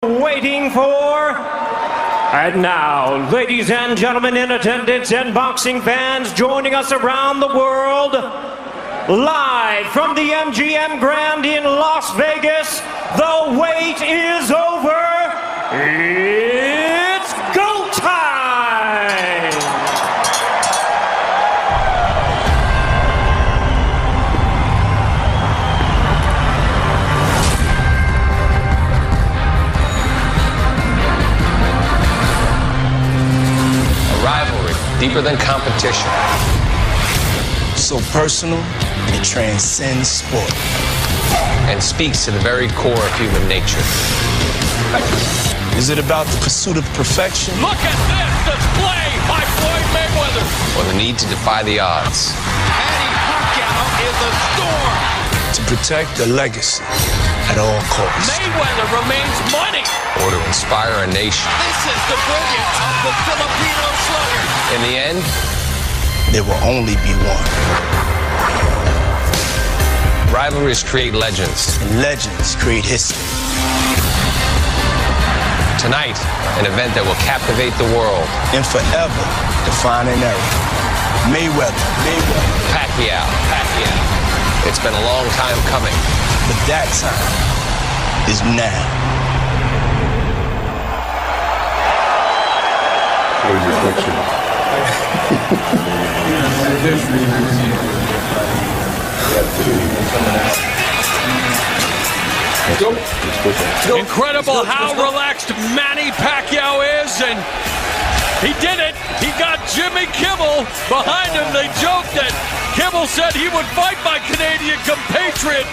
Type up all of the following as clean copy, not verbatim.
waiting for. And now, ladies and gentlemen in attendance and boxing fans joining us around the world, live from the MGM Grand in Las Vegas, the wait is over. It's go time! Deeper than competition. So personal, it transcends sport. And speaks to the very core of human nature. Is it about the pursuit of perfection? Look at this display by Floyd Mayweather. Or the need to defy the odds. Manny Pacquiao is a storm. To protect a legacy at all costs. Mayweather remains money. Or to inspire a nation. This is the brilliance of the Filipino slugger. In the end, there will only be one. Rivalries create legends. And legends create history. Tonight, an event that will captivate the world. And forever define an era. Mayweather. Pacquiao. It's been a long time coming. But that time is now. Incredible how relaxed Manny Pacquiao is, and he did it. He got Jimmy Kimmel behind him. They joked that Kimmel said he would fight my Canadian compatriot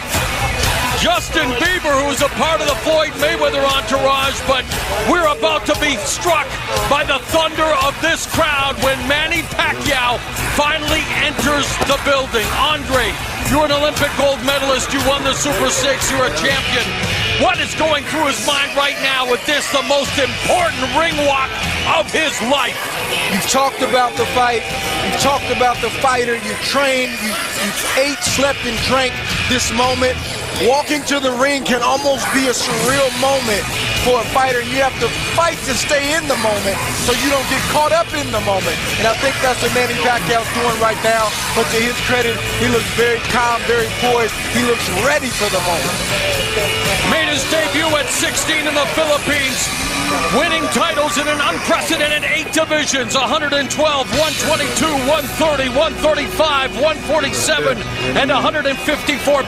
Justin Bieber, who is a part of the Floyd Mayweather entourage, but we're about to be struck by the thunder of this crowd when Manny Pacquiao finally enters the building. Andre, you're an Olympic gold medalist. You won the Super 6. You're a champion. What is going through his mind right now with this, the most important ring walk of his life? You talked about the fight. You talked about the fighter. You trained. You ate, slept, and drank this moment. Walking to the ring can almost be a surreal moment for a fighter. You have to fight to stay in the moment so you don't get caught up in the moment. And I think that's what Manny Pacquiao's doing right now. But to his credit, he looks very calm, very poised. He looks ready for the moment. Made his debut at 16 in the Philippines, winning titles in an unprecedented 8 divisions: 112, 122, 130, 135, 147, and 154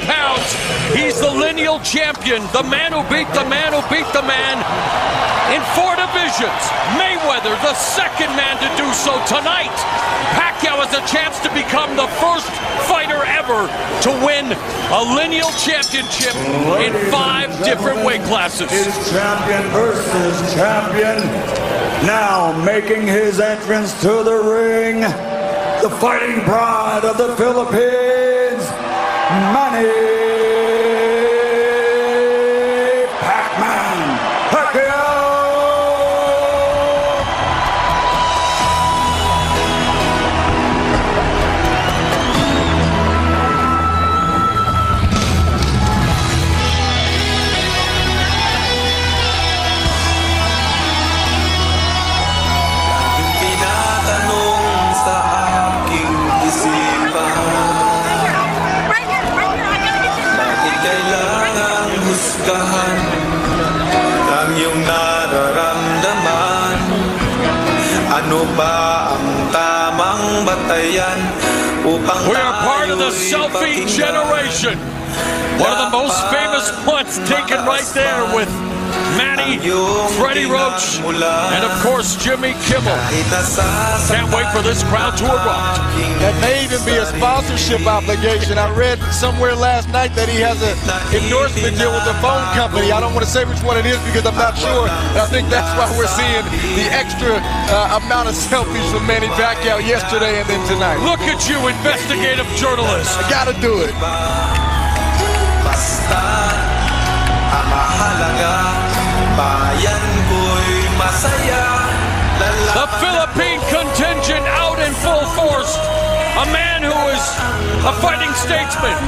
pounds. He's the lineal champion, the man who beat the man who beat the man in 4 divisions. Mayweather, the second man to do so tonight. Pacquiao has a chance to become the first fighter ever to win a lineal championship in 5 different weight classes. Is champion versus champion. Now making his entrance to the ring, the fighting pride of the Philippines, Manny Pacquiao. Ang iyong nararamdaman. Ano ba ang tamang batayan upang we are part of the selfie generation. One of the most famous ones taken right there with Manny, Freddie Roach, and of course Jimmy Kimmel. Can't wait for this crowd to erupt. That may even be a sponsorship obligation. I read somewhere last night that he has an endorsement deal with a phone company. I don't want to say which one it is because I'm not sure. But I think that's why we're seeing the extra amount of selfies from Manny Pacquiao yesterday and then tonight. Look at you, investigative journalist. I gotta do it. The Philippine contingent out in full force. a man who is a fighting statesman,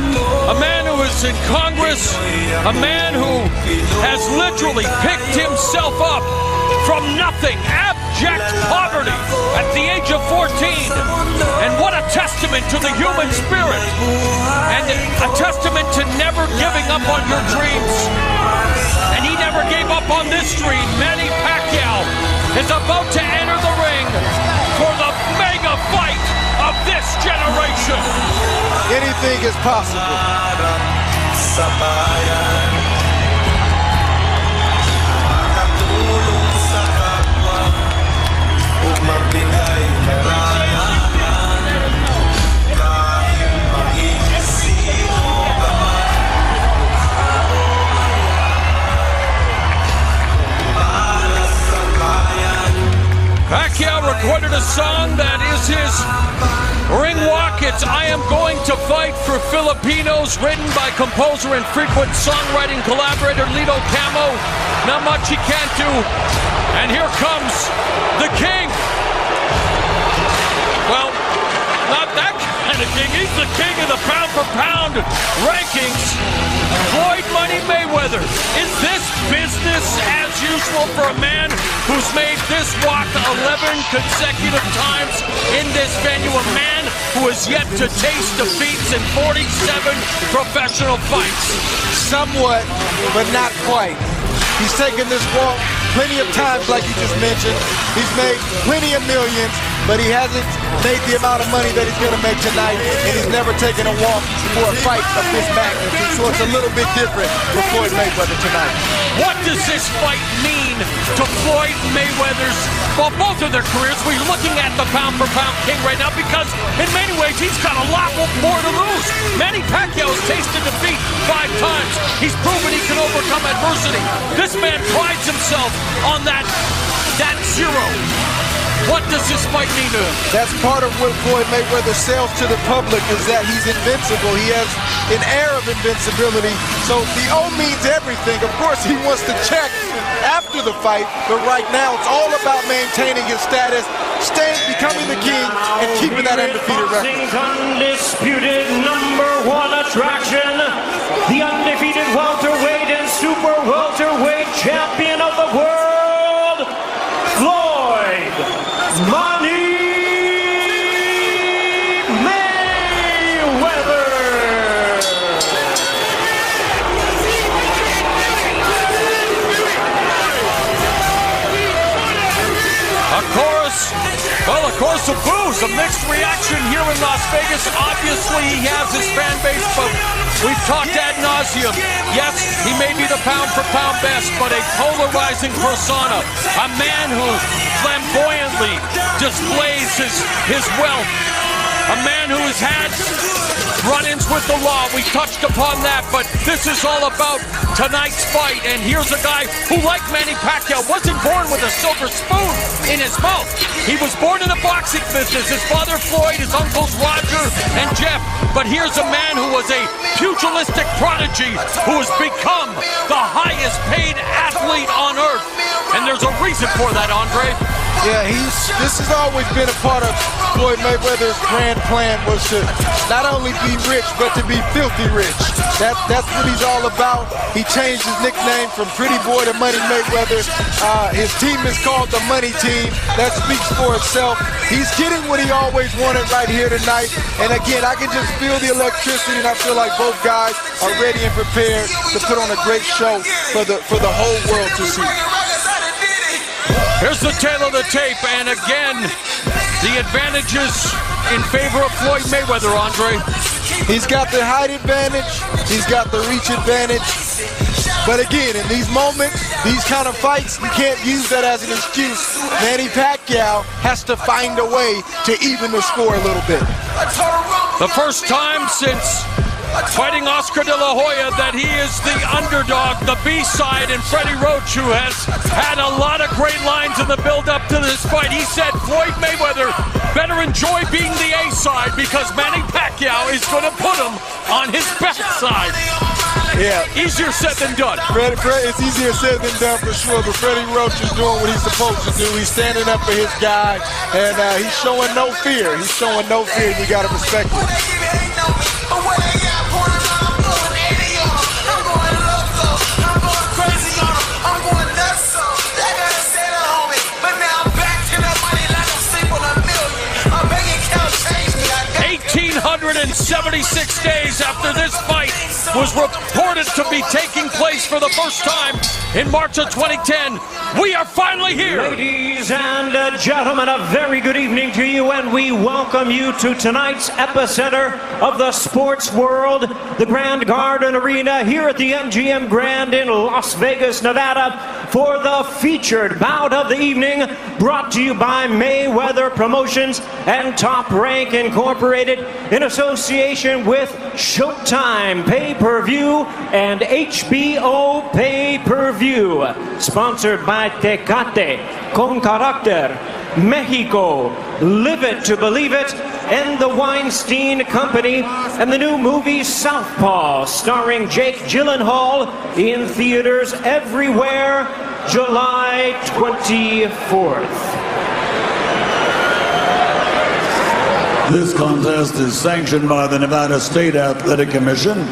a man who is in Congress, a man who has literally picked himself up from nothing, abject poverty at the age of 14. And what a testament to the human spirit, and a testament to never giving up on your dreams. And he never gave up on this dream. Manny Pacquiao is about to enter the ring for the mega fight of this generation. Anything is possible. Pacquiao recorded a song that is his ring walk. It's I Am Going to Fight for Filipinos, written by composer and frequent songwriting collaborator Lito Camo. Not much he can't do. And here comes the king. Well, not that kind of king. He's the king of the pound-for-pound rankings. Floyd Money Mayweather. Is this business as usual for a man who's made this walk 11 consecutive times in this venue? A man who has yet to taste defeats in 47 professional fights. Somewhat, but not quite. He's taken this walk plenty of times, like you just mentioned. He's made plenty of millions, but he hasn't made the amount of money that he's going to make tonight, and he's never taken a walk for a fight of this magnitude, so it's a little bit different for Floyd Mayweather tonight. What does this fight mean to Floyd Mayweather's, well, both of their careers? We're looking at the pound-for-pound king right now because in many ways he's got a lot more to lose. Manny Pacquiao has tasted defeat 5 times. He's proven he can overcome adversity. This man prides himself on that zero. What does this fight mean to him? That's part of what Floyd Mayweather sells to the public, is that he's invincible. He has an air of invincibility. So the O means everything. Of course, he wants to check after the fight, but right now it's all about maintaining his status, becoming the king, and keeping that undefeated record. Undisputed #1 attraction, the undefeated welterweight and super welterweight champion of the world, Floyd Money Mayweather. A chorus of boos, a mixed reaction here in Las Vegas. Obviously, he has his fan base, but we've talked ad nauseum. Yes, he may be the pound-for-pound best, but a polarizing persona. A man who flamboyantly displays his wealth. A man who has had run-ins with the law. We touched upon that, but this is all about tonight's fight. And here's a guy who, like Manny Pacquiao, wasn't born with a silver spoon in his mouth. He was born in the boxing business. His father, Floyd, his uncles, Roger and Jeff. But here's a man who was a pugilistic prodigy who has become the highest paid athlete on earth. And there's a reason for that, Andre. Yeah, this has always been a part of Floyd Mayweather's grand plan, was to not only be rich, but to be filthy rich. That's what he's all about. He changed his nickname from Pretty Boy to Money Mayweather. His team is called the Money Team. That speaks for itself. He's getting what he always wanted right here tonight. And again, I can just feel the electricity, and I feel like both guys are ready and prepared to put on a great show for the whole world to see. Here's the tail of the tape, and again, the advantages in favor of Floyd Mayweather, Andre. He's got the height advantage, he's got the reach advantage, but again, in these moments, these kind of fights, you can't use that as an excuse. Manny Pacquiao has to find a way to even the score a little bit. The first time since fighting Oscar De La Hoya that he is the underdog, the B-side, and Freddie Roach, who has had a lot of great lines in the build-up to this fight. He said Floyd Mayweather better enjoy being the A-side because Manny Pacquiao is going to put him on his backside. Yeah. Easier said than done. Fred, it's easier said than done for sure, but Freddie Roach is doing what he's supposed to do. He's standing up for his guy, and he's showing no fear. He's showing no fear. You got to respect it. $1,876 days after this fight was reported to be taking place for the first time in March of 2010, we are finally here. Ladies and gentlemen, a very good evening to you, and we welcome you to tonight's epicenter of the sports world, the Grand Garden Arena here at the MGM Grand in Las Vegas, Nevada, for the featured bout of the evening, brought to you by Mayweather Promotions and Top Rank Incorporated in association with Showtime Pay-Per-View and HBO Pay-Per-View, sponsored by Tecate, Con Carácter, Mexico, Live It to Believe It, and the Weinstein Company, and the new movie Southpaw, starring Jake Gyllenhaal, in theaters everywhere, July 24th. This contest is sanctioned by the Nevada State Athletic Commission.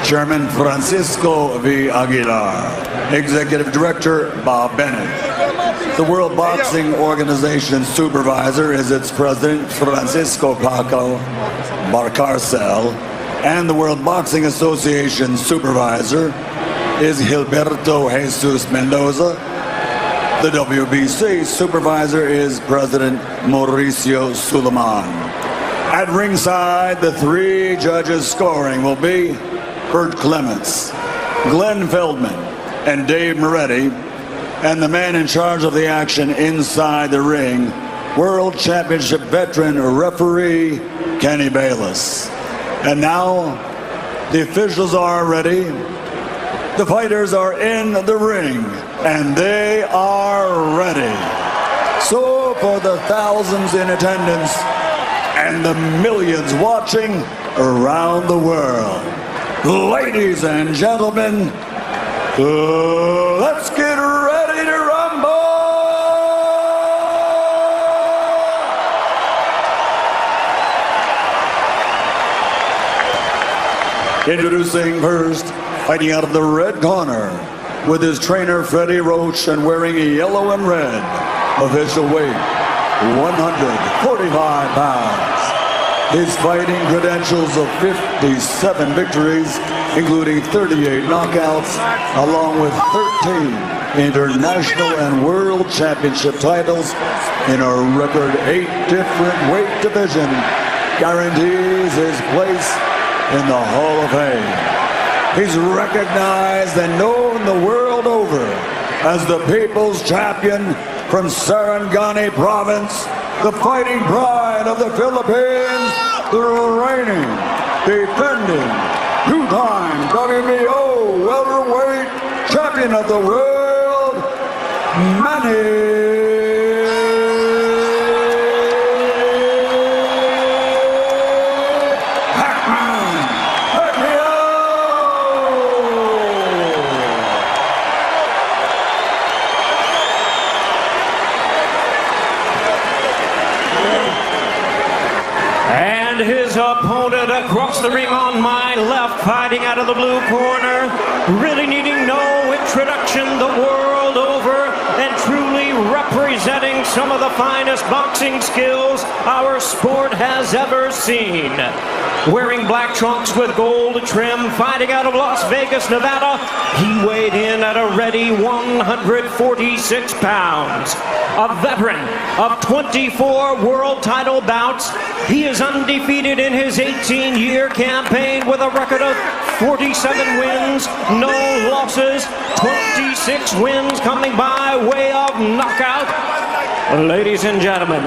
Chairman Francisco V. Aguilar. Executive Director Bob Bennett. The World Boxing Organization supervisor is its president, Francisco Paco Barcarcel. And the World Boxing Association supervisor is Gilberto Jesus Mendoza. The WBC supervisor is President Mauricio Suleiman. At ringside, the three judges scoring will be Bert Clements, Glenn Feldman, and Dave Moretti, and the man in charge of the action inside the ring, World Championship veteran referee Kenny Bayless. And now, the officials are ready. The fighters are in the ring, and they are ready. So, for the thousands in attendance and the millions watching around the world, ladies and gentlemen, let's get ready to rumble! Introducing first, fighting out of the red corner, with his trainer Freddie Roach and wearing yellow and red, official weight 145 pounds. His fighting credentials of 57 victories, including 38 knockouts, along with 13 international and world championship titles in a record 8 different weight division, guarantees his place in the Hall of Fame. He's recognized and known the world over as the People's Champion from Sarangani Province, the fighting pride of the Philippines, the reigning, defending, two-time WBO welterweight champion of the world, Manny His opponent across the ring on my left, fighting out of the blue corner, really needing no introduction the world over, and truly representing some of the finest boxing skills our sport has ever seen. Wearing black trunks with gold trim, fighting out of Las Vegas, Nevada, he weighed in at a ready 146 pounds. A veteran of 24 world title bouts, he is undefeated in his 18-year campaign with a record of 47 wins, no losses, 26 wins coming by way of knockout. Ladies and gentlemen,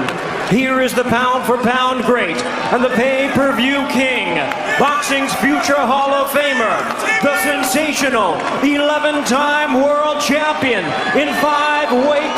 here is the pound-for-pound great and the pay-per-view king, boxing's future Hall of Famer, the sensational 11-time world champion in 5 weight